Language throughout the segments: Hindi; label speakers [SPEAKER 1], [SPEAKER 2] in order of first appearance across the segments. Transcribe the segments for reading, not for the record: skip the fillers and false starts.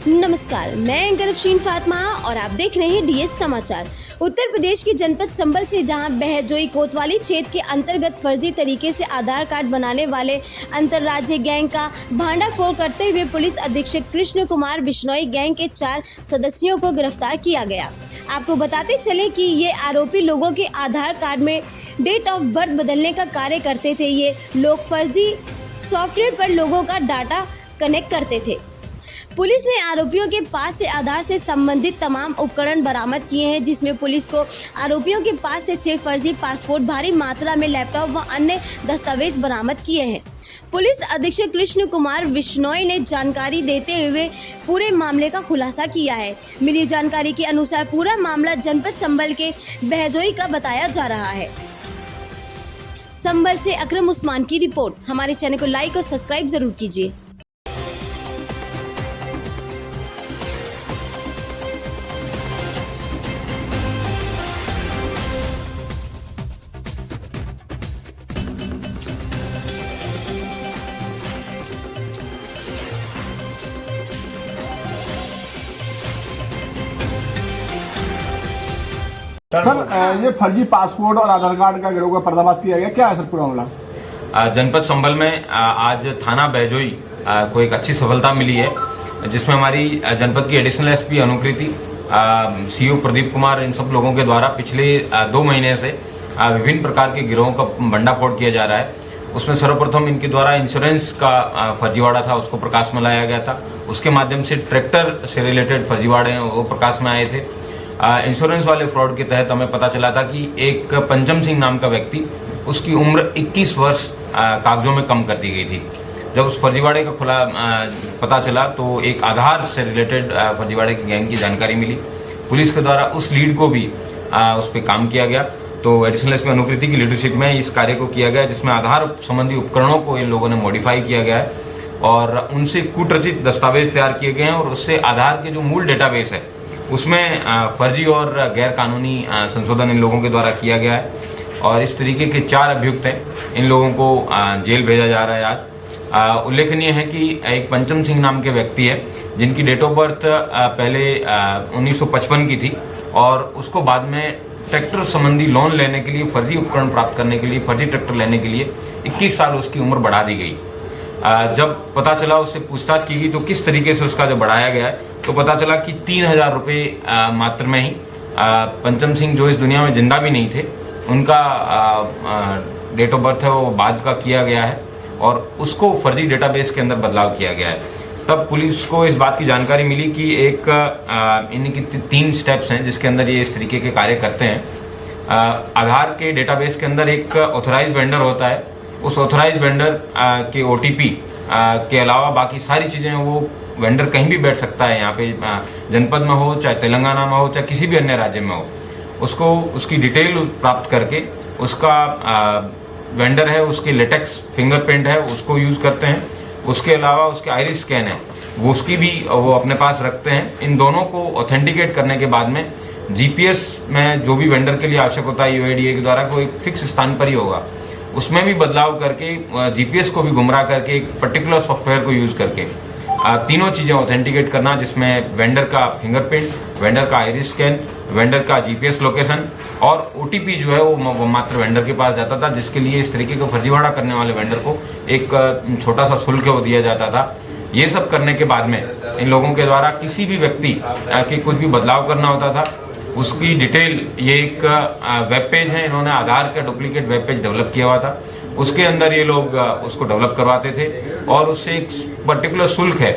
[SPEAKER 1] नमस्कार, मैं एंकर अफशीन फातिमा और आप देख रहे हैं डीएस समाचार। उत्तर प्रदेश के जनपद संभल से जहां बहजोई कोतवाली क्षेत्र के अंतर्गत फर्जी तरीके से आधार कार्ड बनाने वाले अंतर्राज्यीय गैंग का भांडाफोड़ करते हुए पुलिस अधीक्षक कृष्ण कुमार बिश्नोई गैंग के 4 सदस्यों को गिरफ्तार किया गया। आपको बताते चले कि ये आरोपी लोगों के आधार कार्ड में डेट ऑफ बर्थ बदलने का कार्य करते थे। ये लोग फर्जी सॉफ्टवेयर पर लोगों का डाटा कनेक्ट करते थे। पुलिस ने आरोपियों के पास से आधार से संबंधित तमाम उपकरण बरामद किए हैं, जिसमें पुलिस को आरोपियों के पास से 6 फर्जी पासपोर्ट, भारी मात्रा में लैपटॉप व अन्य दस्तावेज बरामद किए हैं। पुलिस अधीक्षक कृष्ण कुमार बिश्नोई ने जानकारी देते हुए पूरे मामले का खुलासा किया है। मिली जानकारी के अनुसार पूरा मामला जनपद संभल के बहजोई का बताया जा रहा है। संभल से अकरम उस्मान की रिपोर्ट। हमारे चैनल को लाइक और सब्सक्राइब जरूर कीजिए।
[SPEAKER 2] सर, ये फर्जी पासपोर्ट और आधार कार्ड का गिरोह का पर्दाफाश किया गया, क्या है सर पूरा मामला?
[SPEAKER 3] जनपद संभल में आज थाना बहजोई को एक अच्छी सफलता मिली है, जिसमें हमारी जनपद की एडिशनल एसपी अनुकृति, सीओ प्रदीप कुमार, इन सब लोगों के द्वारा पिछले 2 महीने से विभिन्न प्रकार के गिरोहों का भंडाफोड़ किया जा रहा है। उसमें सर्वप्रथम इनके द्वारा इंश्योरेंस का फर्जीवाड़ा था, उसको प्रकाश में लाया गया था। उसके माध्यम से ट्रैक्टर से रिलेटेड फर्जीवाड़े वो प्रकाश में आए थे। इंश्योरेंस वाले फ्रॉड के तहत हमें पता चला था कि एक पंचम सिंह नाम का व्यक्ति, उसकी उम्र 21 वर्ष कागजों में कम कर दी गई थी। जब उस फर्जीवाड़े का पता चला तो एक आधार से रिलेटेड फर्जीवाड़े की गैंग की जानकारी मिली। पुलिस के द्वारा उस लीड को भी उस पर काम किया गया। तो एडिशनल एसपी अनुकृति की लीडरशिप में इस कार्य को किया गया, जिसमें आधार संबंधी उपकरणों को इन लोगों ने मॉडिफाई किया गया है और उनसे कूटरचित दस्तावेज तैयार किए गए हैं और उससे आधार के जो मूल डेटाबेस है उसमें फर्जी और गैर कानूनी संशोधन इन लोगों के द्वारा किया गया है। और इस तरीके के 4 अभियुक्त हैं, इन लोगों को जेल भेजा जा रहा है आज। उल्लेखनीय है कि एक पंचम सिंह नाम के व्यक्ति है, जिनकी डेट ऑफ बर्थ पहले 1955 की थी और उसको बाद में ट्रैक्टर संबंधी लोन लेने के लिए, फर्जी उपकरण प्राप्त करने के लिए, फर्जी ट्रैक्टर लेने के लिए 21 साल उसकी उम्र बढ़ा दी गई। जब पता चला, उससे पूछताछ की गई तो किस तरीके से उसका जो बढ़ाया गया है, तो पता चला कि 3000 रुपये मात्र में ही पंचम सिंह, जो इस दुनिया में जिंदा भी नहीं थे, उनका डेट ऑफ बर्थ है वो बाद का किया गया है और उसको फर्जी डेटाबेस के अंदर बदलाव किया गया है। तब पुलिस को इस बात की जानकारी मिली कि एक इनकी 3 स्टेप्स हैं जिसके अंदर ये इस तरीके के कार्य करते हैं। आधार के डेटाबेस के अंदर एक ऑथराइज्ड वेंडर होता है। उस ऑथराइज्ड वेंडर के OTP के अलावा बाकी सारी चीज़ें, वो वेंडर कहीं भी बैठ सकता है, यहाँ पे जनपद में हो, चाहे तेलंगाना में हो, चाहे किसी भी अन्य राज्य में हो, उसको उसकी डिटेल प्राप्त करके उसका वेंडर है, उसकी लेटेक्स फिंगरप्रिंट है, उसको यूज़ करते हैं। उसके अलावा उसके आइरिस स्कैन है, वो उसकी भी वो अपने पास रखते हैं। इन दोनों को ऑथेंटिकेट करने के बाद में GPS में जो भी वेंडर के लिए आवश्यक होता है UIDAI के द्वारा, कोई एक फिक्स स्थान पर ही होगा, उसमें भी बदलाव करके GPS को भी गुमराह करके एक पर्टिकुलर सॉफ्टवेयर को यूज़ करके तीनों चीज़ें ऑथेंटिकेट करना, जिसमें वेंडर का फिंगरप्रिंट, वेंडर का आइरिस स्कैन, वेंडर का GPS लोकेशन और OTP जो है वो मात्र वेंडर के पास जाता था, जिसके लिए इस तरीके का फर्जीवाड़ा करने वाले वेंडर को एक छोटा सा शुल्क वो दिया जाता था। ये सब करने के बाद में इन लोगों के द्वारा किसी भी व्यक्ति के कुछ भी बदलाव करना होता था, उसकी डिटेल, ये एक वेब पेज है, इन्होंने आधार का डुप्लीकेट वेब पेज डेवलप किया हुआ था, उसके अंदर ये लोग उसको डेवलप करवाते थे और उससे एक पर्टिकुलर शुल्क है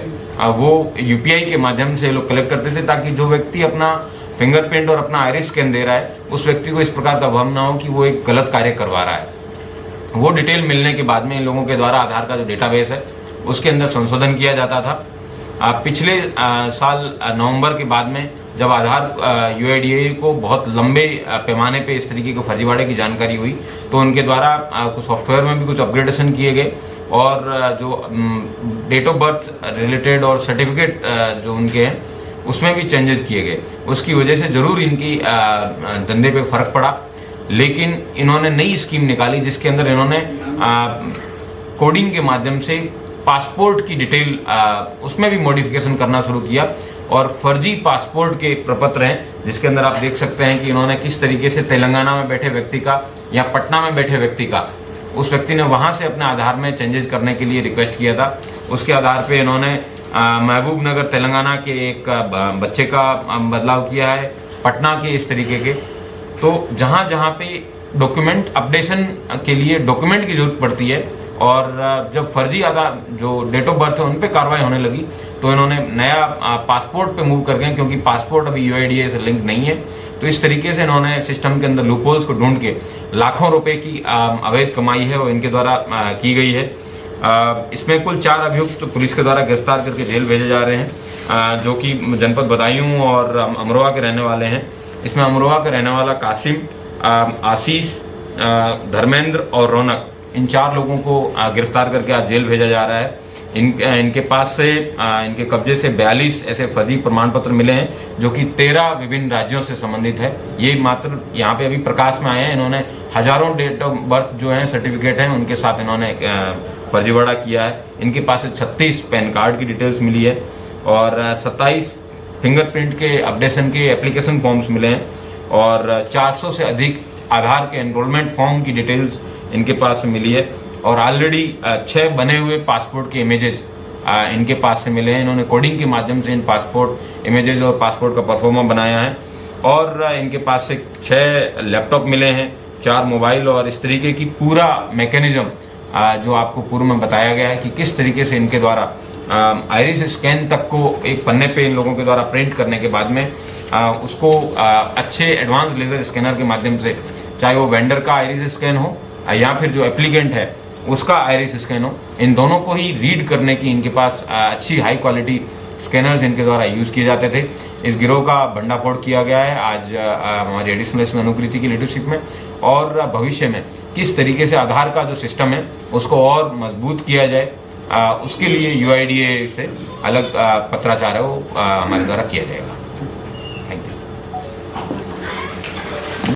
[SPEAKER 3] वो UPI के माध्यम से लोग कलेक्ट करते थे, ताकि जो व्यक्ति अपना फिंगरप्रिंट और अपना आइरिस स्कैन दे रहा है, उस व्यक्ति को इस प्रकार का भ्रम ना हो कि वो एक गलत कार्य करवा रहा है। वो डिटेल मिलने के बाद में इन लोगों के द्वारा आधार का जो डेटाबेस है उसके अंदर संशोधन किया जाता था। पिछले साल नवंबर के बाद में जब आधार UIDAI को बहुत लंबे पैमाने पे इस तरीके के फर्जीवाड़े की जानकारी हुई, तो उनके द्वारा कुछ सॉफ्टवेयर में भी कुछ अपग्रेडेशन किए गए और जो डेट ऑफ बर्थ रिलेटेड और सर्टिफिकेट जो उनके हैं उसमें भी चेंजेस किए गए। उसकी वजह से ज़रूर इनकी धंधे पे फर्क पड़ा, लेकिन इन्होंने नई स्कीम निकाली जिसके अंदर इन्होंने कोडिंग के माध्यम से पासपोर्ट की डिटेल उसमें भी मॉडिफिकेशन करना शुरू किया और फर्जी पासपोर्ट के प्रपत्र हैं, जिसके अंदर आप देख सकते हैं कि इन्होंने किस तरीके से तेलंगाना में बैठे व्यक्ति का या पटना में बैठे व्यक्ति का, उस व्यक्ति ने वहां से अपने आधार में चेंजेस करने के लिए रिक्वेस्ट किया था। उसके आधार पे इन्होंने महबूब नगर तेलंगाना के एक बच्चे का बदलाव किया है, पटना के इस तरीके के। तो जहां जहां पे डॉक्यूमेंट अपडेशन के लिए डॉक्यूमेंट की जरूरत पड़ती है और जब फर्जी आधार जो डेट ऑफ बर्थ है उन पे कार्रवाई होने लगी, तो इन्होंने नया पासपोर्ट पे मूव कर गए, क्योंकि पासपोर्ट अभी UIDAI से लिंक नहीं है। तो इस तरीके से इन्होंने सिस्टम के अंदर लूपहोल्स को ढूंढ के लाखों रुपए की अवैध कमाई है वो इनके द्वारा की गई है। इसमें कुल 4 अभियुक्त पुलिस के द्वारा गिरफ्तार करके जेल भेजे जा रहे हैं, जो कि जनपद बदायूं और अमरोहा के रहने वाले हैं। इसमें अमरोहा का रहने वाला कासिम, आशीष, धर्मेंद्र और रौनक, इन 4 लोगों को गिरफ्तार करके आज जेल भेजा जा रहा है। इनके पास से इनके कब्जे से 42 ऐसे फर्जी प्रमाण पत्र मिले हैं, जो कि 13 विभिन्न राज्यों से संबंधित है। ये मात्र यहाँ पे अभी प्रकाश में आए हैं। इन्होंने हजारों डेट ऑफ बर्थ जो हैं सर्टिफिकेट हैं उनके साथ इन्होंने फर्जीवाड़ा किया है। इनके पास से 36 पैन कार्ड की डिटेल्स मिली है और 27 फिंगरप्रिंट के अपडेशन के एप्लीकेशन फॉर्म्स मिले हैं और 400 से अधिक आधार के एनरोलमेंट फॉर्म की डिटेल्स इनके पास से मिली है और ऑलरेडी 6 बने हुए पासपोर्ट के इमेजेस इनके पास से मिले हैं। इन्होंने कोडिंग के माध्यम से इन पासपोर्ट इमेजेस और पासपोर्ट का परफॉर्मा बनाया है और इनके पास से 6 लैपटॉप मिले हैं, 4 मोबाइल और इस तरीके की पूरा मैकेनिज्म जो आपको पूर्व में बताया गया है कि किस तरीके से इनके द्वारा आइरिस स्कैन तक को एक पन्ने पे इन लोगों के द्वारा प्रिंट करने के बाद में उसको अच्छे एडवांस लेजर स्कैनर के माध्यम से, चाहे वो वेंडर का आइरिस स्कैन हो या फिर जो एप्लीकेंट है उसका आइरिस स्कैन हो, इन दोनों को ही रीड करने की इनके पास अच्छी हाई क्वालिटी स्कैनर्स इनके द्वारा यूज़ किए जाते थे। इस गिरोह का भंडाफोड़ किया गया है आज हमारी एडिशनल एसपी अनुकृति की लीडरशिप में और भविष्य में किस तरीके से आधार का जो सिस्टम है उसको और मजबूत किया जाए, उसके लिए UIDAI से अलग पत्राचार है वो हमारे द्वारा किया जाएगा।